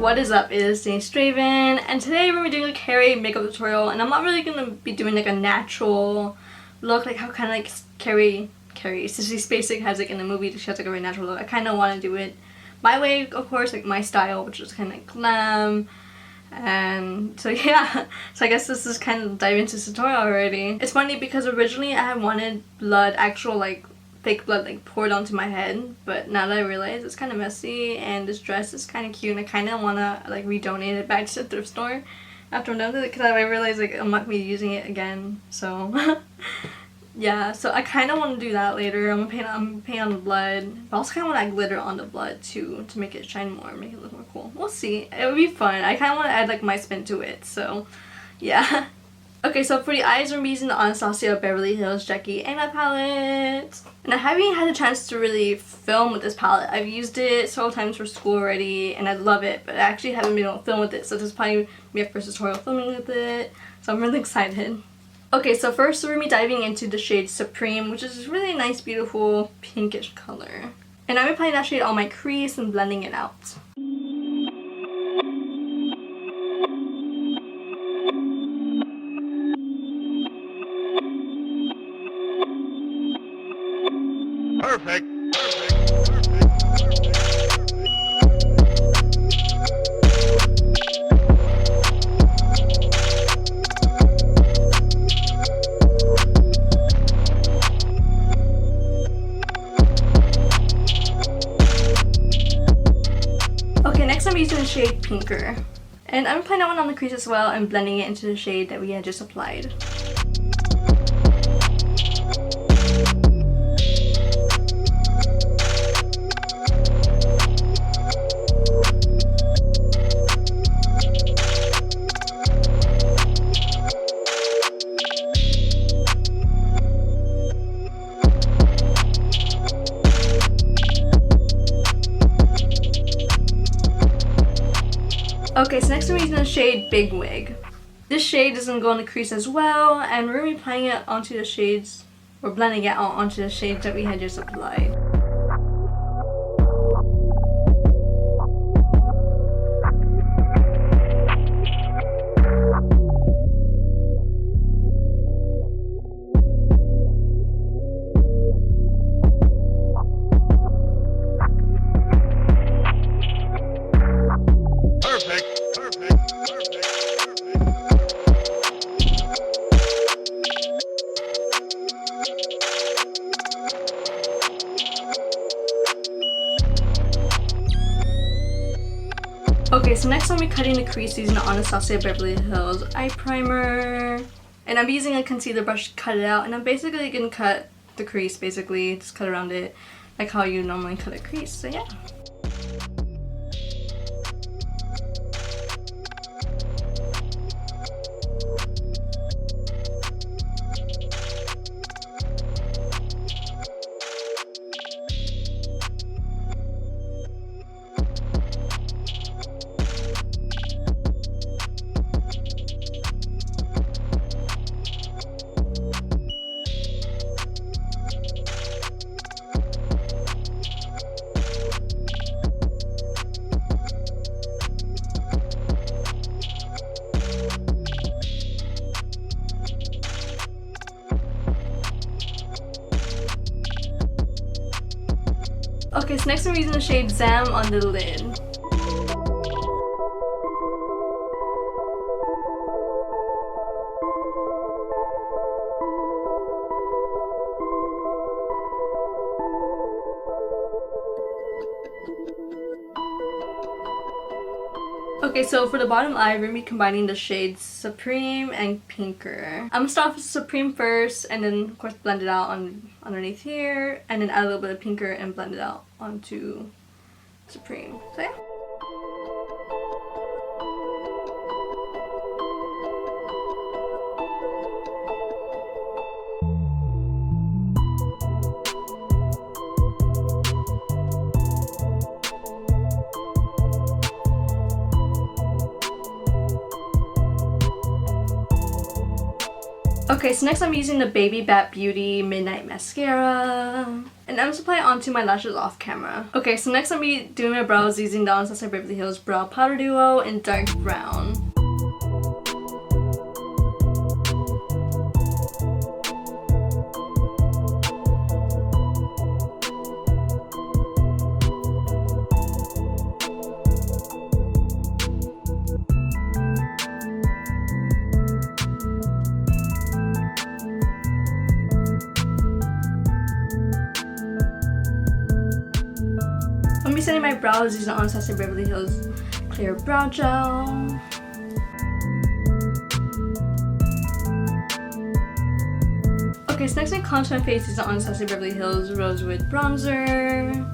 What is up? It is Dane Straven, and today we're going to be doing a Carrie makeup tutorial, and I'm not really going to be doing like a natural look, like how kind of like Carrie, since she's basic, has like in the movie, she has like a very natural look. I kind of want to do it my way, of course, like my style, which is kind of like glam. And so yeah, so I guess this is kind of dive into this tutorial already. It's funny because originally I had wanted blood, actual like fake blood, like poured onto my head, but now that I realize it's kind of messy and this dress is kind of cute and I kind of want to like redonate it back to the thrift store after I'm done with it, because I realize like I'm not going to be using it again, so yeah, so I kind of want to do that later. I'm gonna paint on the blood, but I also kind of want to add glitter on the blood too to make it shine more, make it look more cool. We'll see. It would be fun. I kind of want to add like my spin to it, so yeah. Okay, so for the eyes, I'm using the Anastasia Beverly Hills Jackie Aina palette. And I haven't had a chance to really film with this palette. I've used it several times for school already, and I love it, but I actually haven't been able to film with it, so this is probably my first tutorial filming with it, so I'm really excited. Okay, so first we're going to be diving into the shade Supreme, which is a really nice, beautiful pinkish color. And I'm applying that shade on my crease and blending it out. Perfect. Okay, next I'm using the shade Pinker. And I'm applying that one on the crease as well and blending it into the shade that we had just applied. Okay, so next I'm using the shade Big Wig. This shade doesn't go on the crease as well, and we're going to be applying it onto the shades, or blending it out onto the shades that we had just applied. Okay, so next I'm going to be cutting the crease using the Anastasia Beverly Hills eye primer. And I'm using a concealer brush to cut it out. And I'm basically going to cut the crease, basically. Just cut around it like how you normally cut a crease. So yeah. Okay, so next I'm using the shade Zam on the lid. Okay, so for the bottom eye, we're going to be combining the shades Supreme and Pinker. I'm going to start off with Supreme first, and then of course blend it out underneath here, and then add a little bit of Pinker and blend it out onto Supreme. So yeah. Okay, so next I'm using the Baby Bat Beauty Midnight Mascara. And I'm just applying it onto my lashes off camera. Okay, so next I'm doing my brows using the Anastasia Beverly Hills Brow Powder Duo in dark brown. I'm be setting my brows using Anastasia Beverly Hills Clear Brow Gel. Okay, so next I contour my face using Anastasia Beverly Hills Rosewood Bronzer.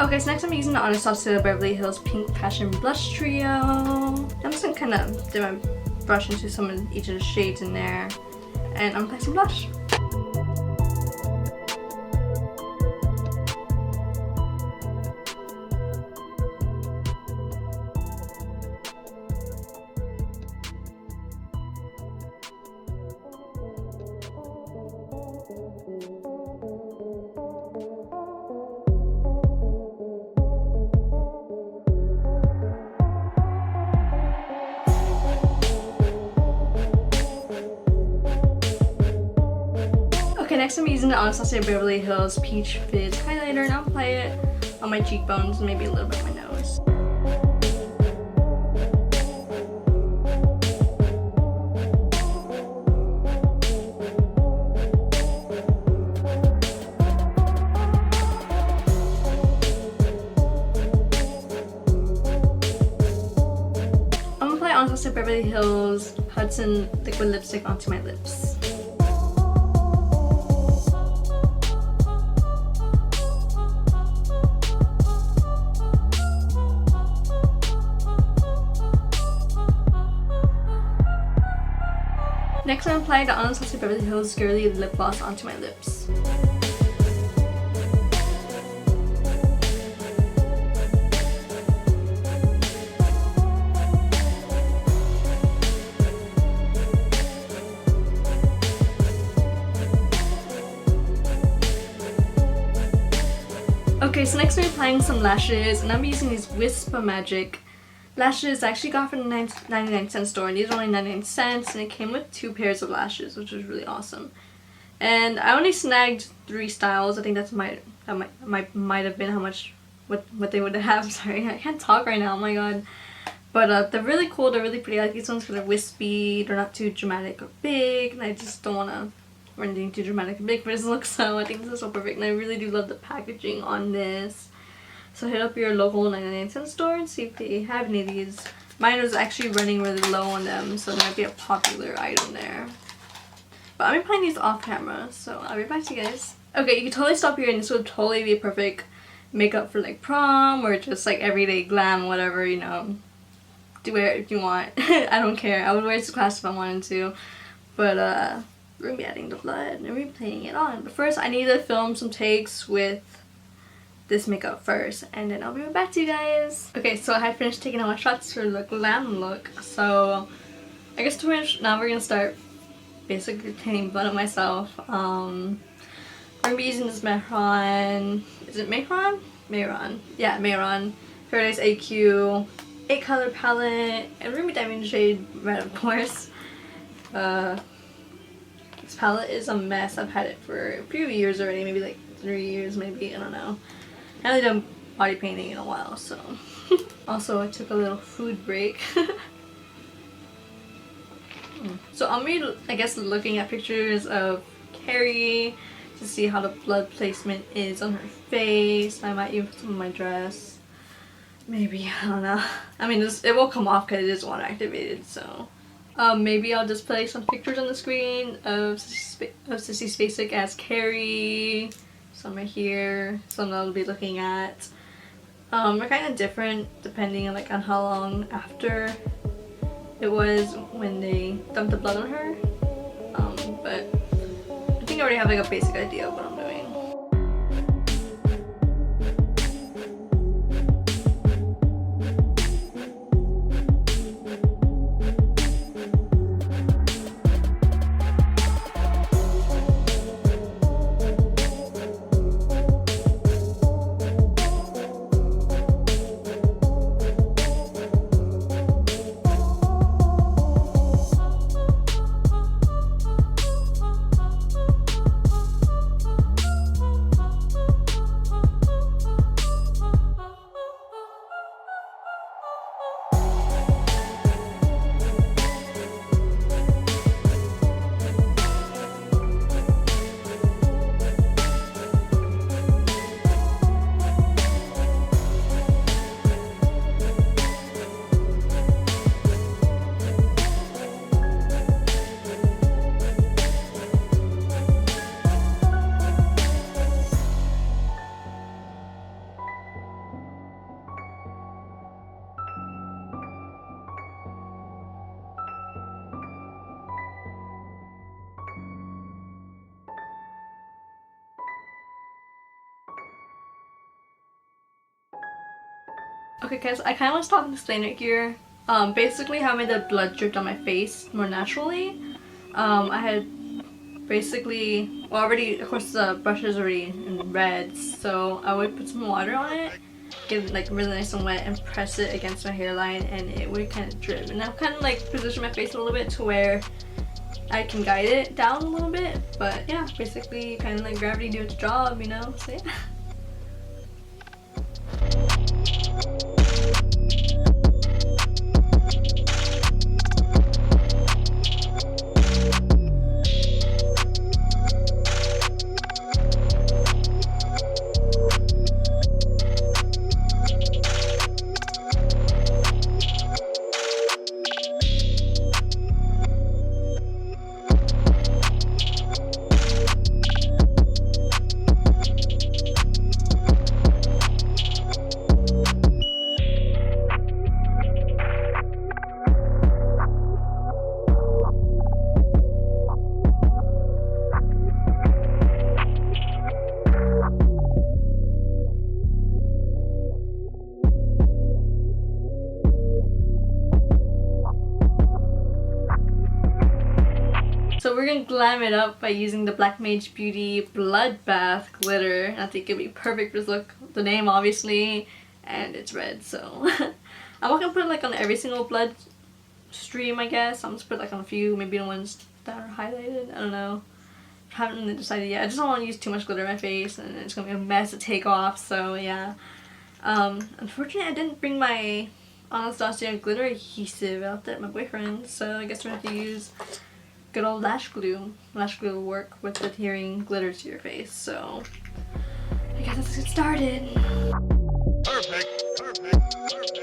Okay, so next I'm using the Anastasia Beverly Hills Pink Passion Blush Trio. I'm just gonna kind of dip my brush into some of each of the shades in there, and I'm applying some blush. Okay, next I'm using the Anastasia Beverly Hills Peach Fizz highlighter, and I'll apply it on my cheekbones and maybe a little bit on my nose. I'm gonna apply Anastasia Beverly Hills Hudson liquid lipstick onto my lips. Next, I'm applying the Anastasia Beverly Hills Girly Lip Gloss onto my lips. Okay, so next I'm applying some lashes, and I'm using these Wisp Magic lashes I actually got from the 99-cent store, and these are only 99 cents, and it came with 2 pairs of lashes, which was really awesome. And I only snagged 3 styles. I think that might have been how much what they would have. Sorry, I can't talk right now. Oh my god. But they're really cool. They're really pretty. I like these ones because they're wispy. They're not too dramatic or big, and I just don't want to wear anything too dramatic and big for this look. So I think this is so perfect, and I really do love the packaging on this. So hit up your local 99-cent store and see if they have any of these. Mine was actually running really low on them, so it might be a popular item there. But I'm applying these off camera, so I'll be back to you guys. Okay, you can totally stop here, and this would totally be perfect makeup for like prom or just like everyday glam, whatever, you know. Do wear it if you want. I don't care. I would wear it to class if I wanted to. But we're gonna be adding the blood and we're putting it on. But first I need to film some takes with this makeup first, and then I'll be right back to you guys. Okay, so I had finished taking all my shots for the glam look, so I guess now we're gonna start basically painting blood on myself. We're gonna be using this Mehron, is it Mehron? Mehron, yeah, Mehron Paradise AQ 8-color palette, and we're gonna be diving the shade red, of course. This palette is a mess. I've had it for a few years already, maybe like 3 years, maybe, I don't know. I haven't done body painting in a while, so. Also, I took a little food break. So I'm be, I guess, looking at pictures of Carrie to see how the blood placement is on her face. I might even put some on my dress. Maybe, I don't know. I mean, it will come off because it is water activated, so. Maybe I'll just play some pictures on the screen of Sissy Spacek as Carrie. some right here, some I'll be looking at. They're kind of different depending on like on how long after it was when they dumped the blood on her. But I think I already have like a basic idea of what I'm doing. Okay guys, I kind of want to stop and explain it here. Basically how I made the blood drip down my face more naturally. I had basically, well already, of course the brush is already in red, so I would put some water on it, get it like really nice and wet, and press it against my hairline, and it would kind of drip. And I've kind of like positioned my face a little bit to where I can guide it down a little bit, but yeah, basically kind of like gravity do its job, you know, so yeah. So we're gonna glam it up by using the Black Mage Beauty Bloodbath glitter. I think it'll be perfect for this look. The name obviously, and it's red, so I'm not gonna put it like on every single blood stream, I guess. I'm just put it like on a few, maybe the ones that are highlighted. I don't know. I haven't really decided yet. I just don't want to use too much glitter on my face, and it's gonna be a mess to take off. So yeah. Unfortunately, I didn't bring my Anastasia glitter adhesive out there, my boyfriend. So I guess we're gonna have to use good old lash glue. Lash glue will work with adhering glitter to your face. So I guess let's get started. Perfect. Perfect. Perfect.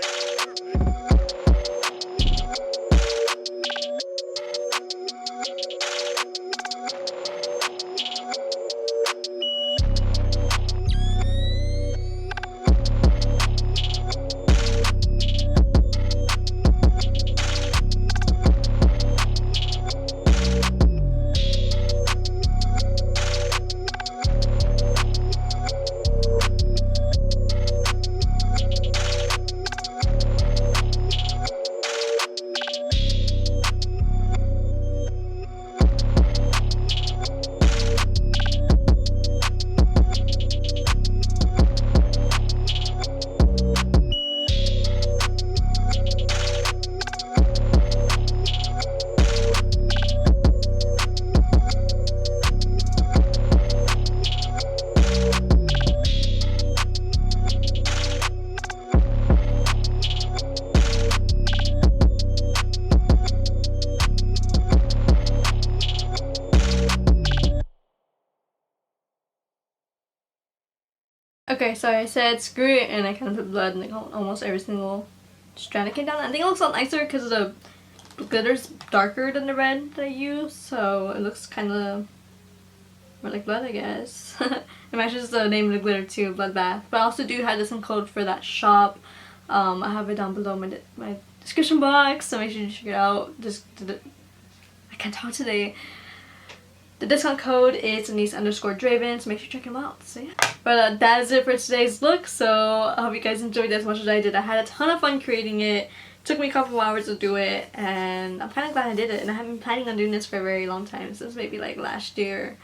Okay, so I said screw it, and I kind of put blood in like almost every single strand that came down. I think it looks a lot nicer because the glitter's darker than the red that I use, so it looks kind of Or like blood, I guess. It matches the name of the glitter too, Bloodbath. But I also do have this code for that shop. I have it down below my description box, so make sure you check it out. I can't talk today. The discount code is Denise_Draven, so make sure you check him out. So yeah. But that is it for today's look, so I hope you guys enjoyed it as much as I did. I had a ton of fun creating it. Took me a couple of hours to do it, and I'm kind of glad I did it. And I haven't been planning on doing this for a very long time, since maybe like last year.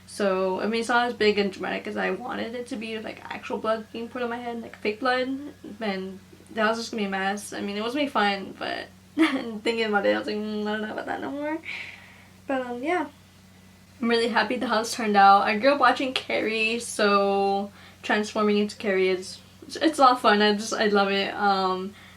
So I mean, it's not as big and dramatic as I wanted it to be, with like actual blood being put on my head, like fake blood. And that was just gonna be a mess. I mean, it was gonna be fun, but thinking about it, I was like, I don't know about that no more. But yeah. I'm really happy the house turned out. I grew up watching Carrie, so transforming into Carrie it's a lot of fun. I love it.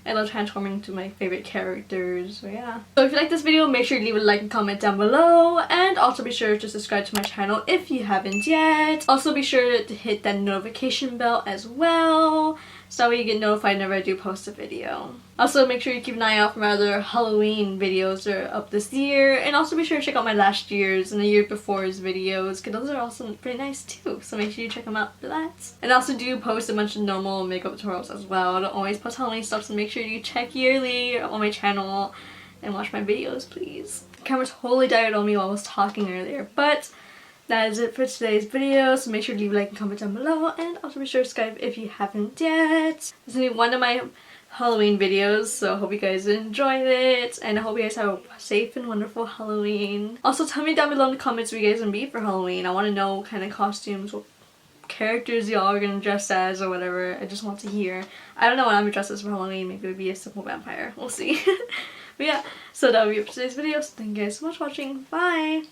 I love transforming into my favorite characters, so yeah. So if you like this video, make sure to leave a like and comment down below, and also be sure to subscribe to my channel if you haven't yet. Also be sure to hit that notification bell as well, so that way you get notified whenever I do post a video. Also make sure you keep an eye out for my other Halloween videos that are up this year, and also be sure to check out my last year's and the year before's videos, because those are also pretty nice too, so make sure you check them out for that. And I also do post a bunch of normal makeup tutorials as well. I don't always post Halloween stuff, so make sure you check yearly on my channel and watch my videos, please. The camera totally died on me while I was talking earlier, but that is it for today's video, so make sure to leave a like and comment down below, and also be sure to subscribe if you haven't yet. This is gonna be one of my Halloween videos, so I hope you guys enjoyed it, and I hope you guys have a safe and wonderful Halloween. Also tell me down below in the comments what you guys gonna be for Halloween. I want to know what kind of costumes, what characters y'all are gonna dress as or whatever. I just want to hear. I don't know what I'm gonna dress as for Halloween. Maybe it would be a simple vampire. We'll see. But yeah, so that will be it for today's video, so thank you guys so much for watching. Bye!